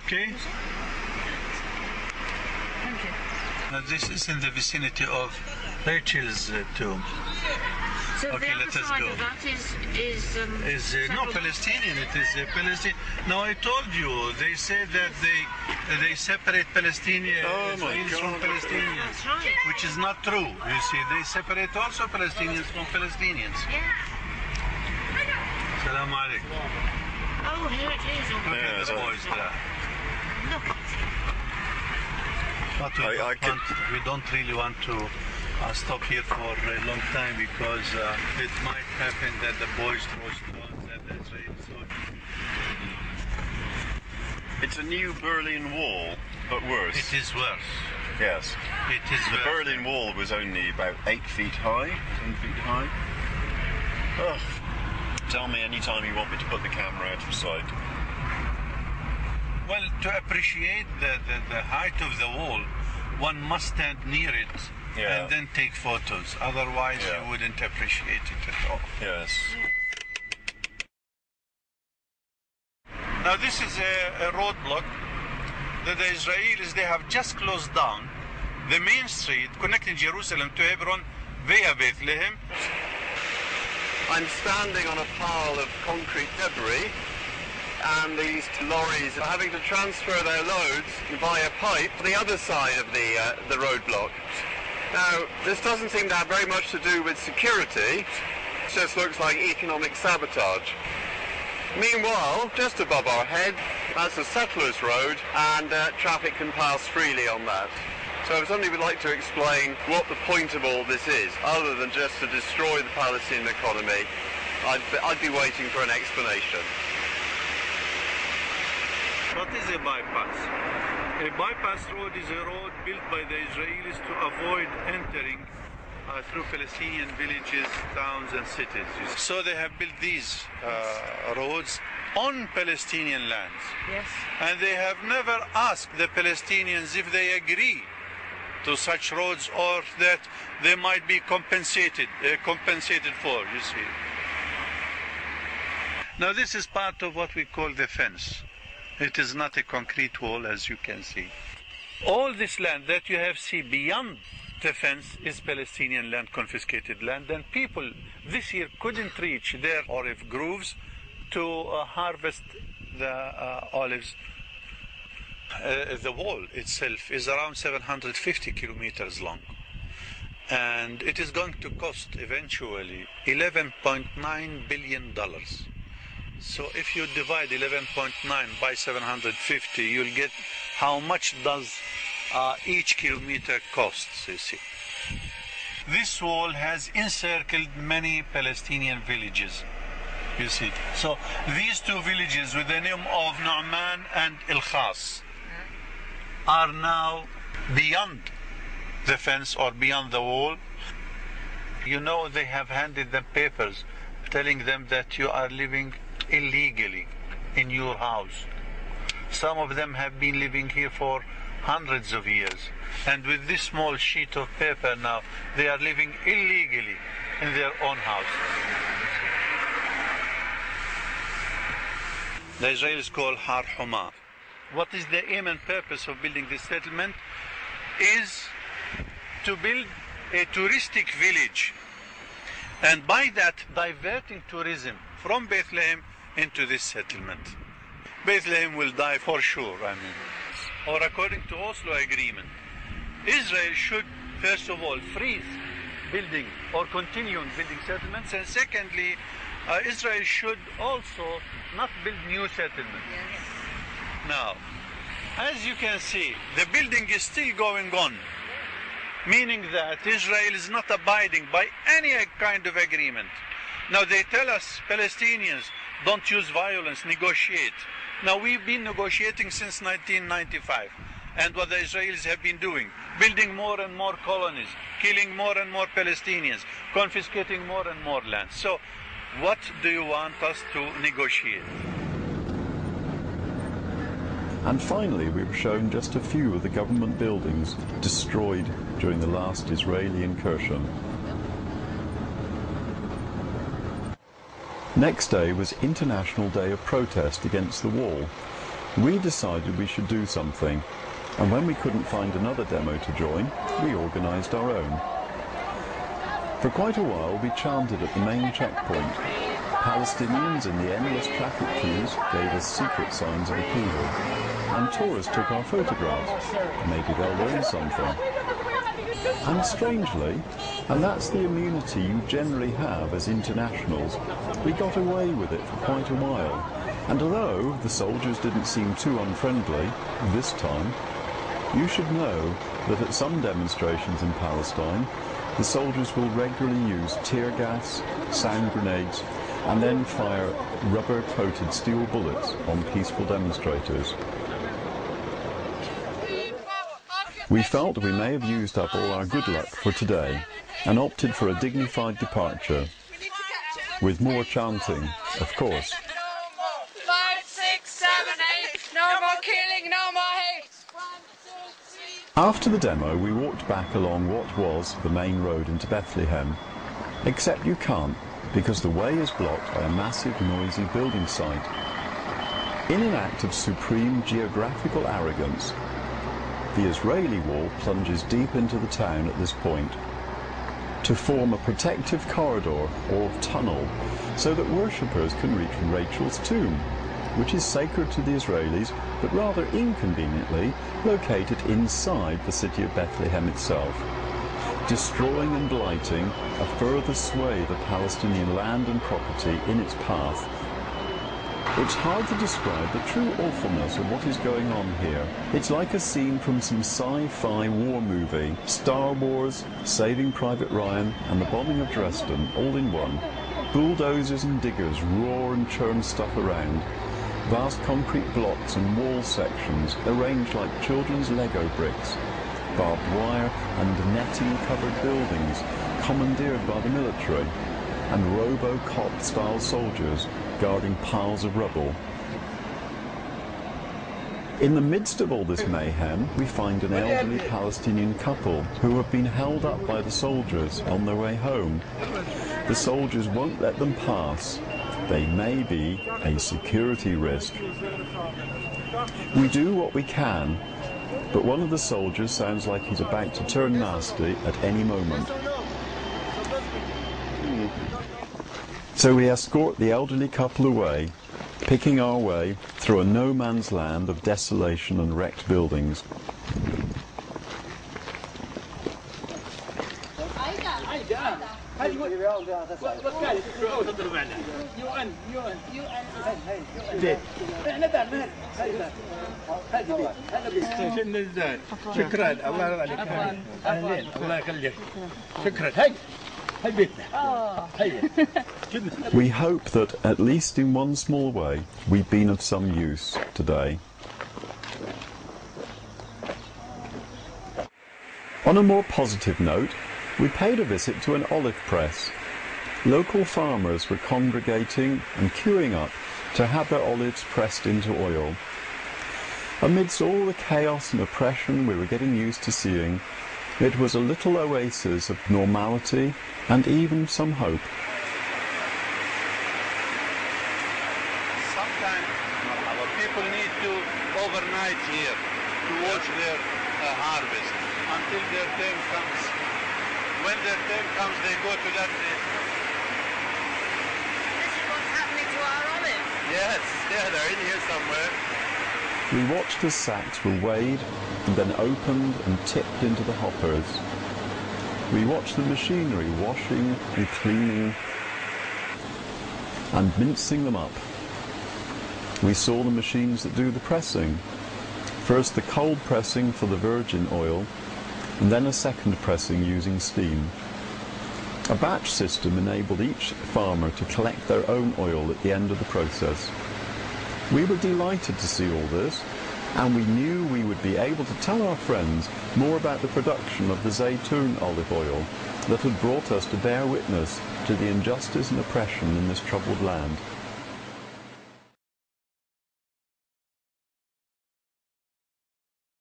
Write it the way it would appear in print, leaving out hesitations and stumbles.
Okay? Thank you. Now this is in the vicinity of Rachel's tomb. So Okay, the let other us side go. of that is No Palestinian. It is Palestine. Now I told you they say that they separate Palestinians from Palestinians, That's right. which is not true. You see, they separate also Palestinians from Palestinians. Yeah. Salaam alaikum. Oh, here it is. Look at the boys there. Look. But we don't really want to stop here for a long time because it might happen that the boys throw stones at the Israelis. It's a new Berlin Wall, but worse. It is worse. Yes. It is The worse. Berlin Wall was only about 8 feet high, 10 feet high. Ugh. Tell me anytime you want me to put the camera out of sight. Well, to appreciate the height of the wall, one must stand near it and then take photos. Otherwise, you wouldn't appreciate it at all. Yes. Now, this is a roadblock that the Israelis, they have just closed down the main street connecting Jerusalem to Hebron via Bethlehem. I'm standing on a pile of concrete debris, and these lorries are having to transfer their loads via pipe to the other side of the roadblock. Now, this doesn't seem to have very much to do with security. It just looks like economic sabotage. Meanwhile, just above our head, that's a settler's road, and traffic can pass freely on that. So I certainly would like to explain what the point of all this is, other than just to destroy the Palestinian economy. I'd be waiting for an explanation. What is a bypass? A bypass road is a road built by the Israelis to avoid entering through Palestinian villages, towns and cities. So they have built these roads on Palestinian lands. Yes. And they have never asked the Palestinians if they agree to such roads or that they might be compensated for, you see. Now this is part of what we call the fence. It is not a concrete wall, as you can see. All this land that you have seen beyond the fence is Palestinian land, confiscated land, and people this year couldn't reach their olive groves to harvest the olives. The wall itself is around 750 kilometers long, and it is going to cost eventually $11.9 billion. So if you divide 11.9 by 750, you'll get how much does each kilometer costs, you see. This wall has encircled many Palestinian villages, you see. So these two villages with the name of Nu'man and El-Khas are now beyond the fence or beyond the wall. You know, they have handed them papers telling them that you are living illegally in your house. Some of them have been living here for hundreds of years, and with this small sheet of paper now they are living illegally in their own house. The Israelis call Har Huma. What is the aim and purpose of building this settlement? Is to build a touristic village, and by that diverting tourism from Bethlehem into this settlement. Bethlehem will die for sure, or according to Oslo agreement, Israel should first of all freeze building or continue building settlements, and secondly, Israel should also not build new settlements. Yes. Now, as you can see, the building is still going on, meaning that Israel is not abiding by any kind of agreement. Now they tell us, Palestinians, don't use violence, negotiate. Now we've been negotiating since 1995. And what the Israelis have been doing, building more and more colonies, killing more and more Palestinians, confiscating more and more land. So what do you want us to negotiate? And finally, we were shown just a few of the government buildings destroyed during the last Israeli incursion. Next day was International Day of Protest against the wall, we decided we should do something, and when we couldn't find another demo to join, we organised our own. For quite a while we chanted at the main checkpoint. Palestinians in the endless traffic queues gave us secret signs of approval, and tourists took our photographs. Maybe they'll learn something. And strangely, and that's the immunity you generally have as internationals, we got away with it for quite a while. And although the soldiers didn't seem too unfriendly this time, you should know that at some demonstrations in Palestine, the soldiers will regularly use tear gas, sound grenades, and then fire rubber-coated steel bullets on peaceful demonstrators. We felt we may have used up all our good luck for today and opted for a dignified departure, with more chanting, of course. 5, 6, 7, 8, no more killing, no more hate! 1, 2, 3. After the demo, we walked back along what was the main road into Bethlehem, except you can't, because the way is blocked by a massive, noisy building site. In an act of supreme geographical arrogance, the Israeli wall plunges deep into the town at this point, to form a protective corridor or tunnel so that worshippers can reach Rachel's tomb, which is sacred to the Israelis but rather inconveniently located inside the city of Bethlehem itself, destroying and blighting a further swathe of Palestinian land and property in its path. It's hard to describe the true awfulness of what is going on here. It's like a scene from some sci-fi war movie. Star Wars, Saving Private Ryan, and the bombing of Dresden, all in one. Bulldozers and diggers roar and churn stuff around. Vast concrete blocks and wall sections arranged like children's Lego bricks. Barbed wire and netting-covered buildings commandeered by the military, and Robocop-style soldiers guarding piles of rubble. In the midst of all this mayhem, we find an elderly Palestinian couple who have been held up by the soldiers on their way home. The soldiers won't let them pass. They may be a security risk. We do what we can, but one of the soldiers sounds like he's about to turn nasty at any moment. So we escort the elderly couple away, picking our way through a no-man's land of desolation and wrecked buildings. We hope that, at least in one small way, we've been of some use today. On a more positive note, we paid a visit to an olive press. Local farmers were congregating and queuing up to have their olives pressed into oil. Amidst all the chaos and oppression we were getting used to seeing, it was a little oasis of normality and even some hope. Sometimes our people need to overnight here to watch their harvest until their turn comes. When their turn comes, they go to that place. This is what's happening to our olives. Yes, yeah, they're in here somewhere. We watched as sacks were weighed and then opened and tipped into the hoppers. We watched the machinery washing and cleaning and mincing them up. We saw the machines that do the pressing. First the cold pressing for the virgin oil, and then a second pressing using steam. A batch system enabled each farmer to collect their own oil at the end of the process. We were delighted to see all this, and we knew we would be able to tell our friends more about the production of the Zaytun olive oil that had brought us to bear witness to the injustice and oppression in this troubled land.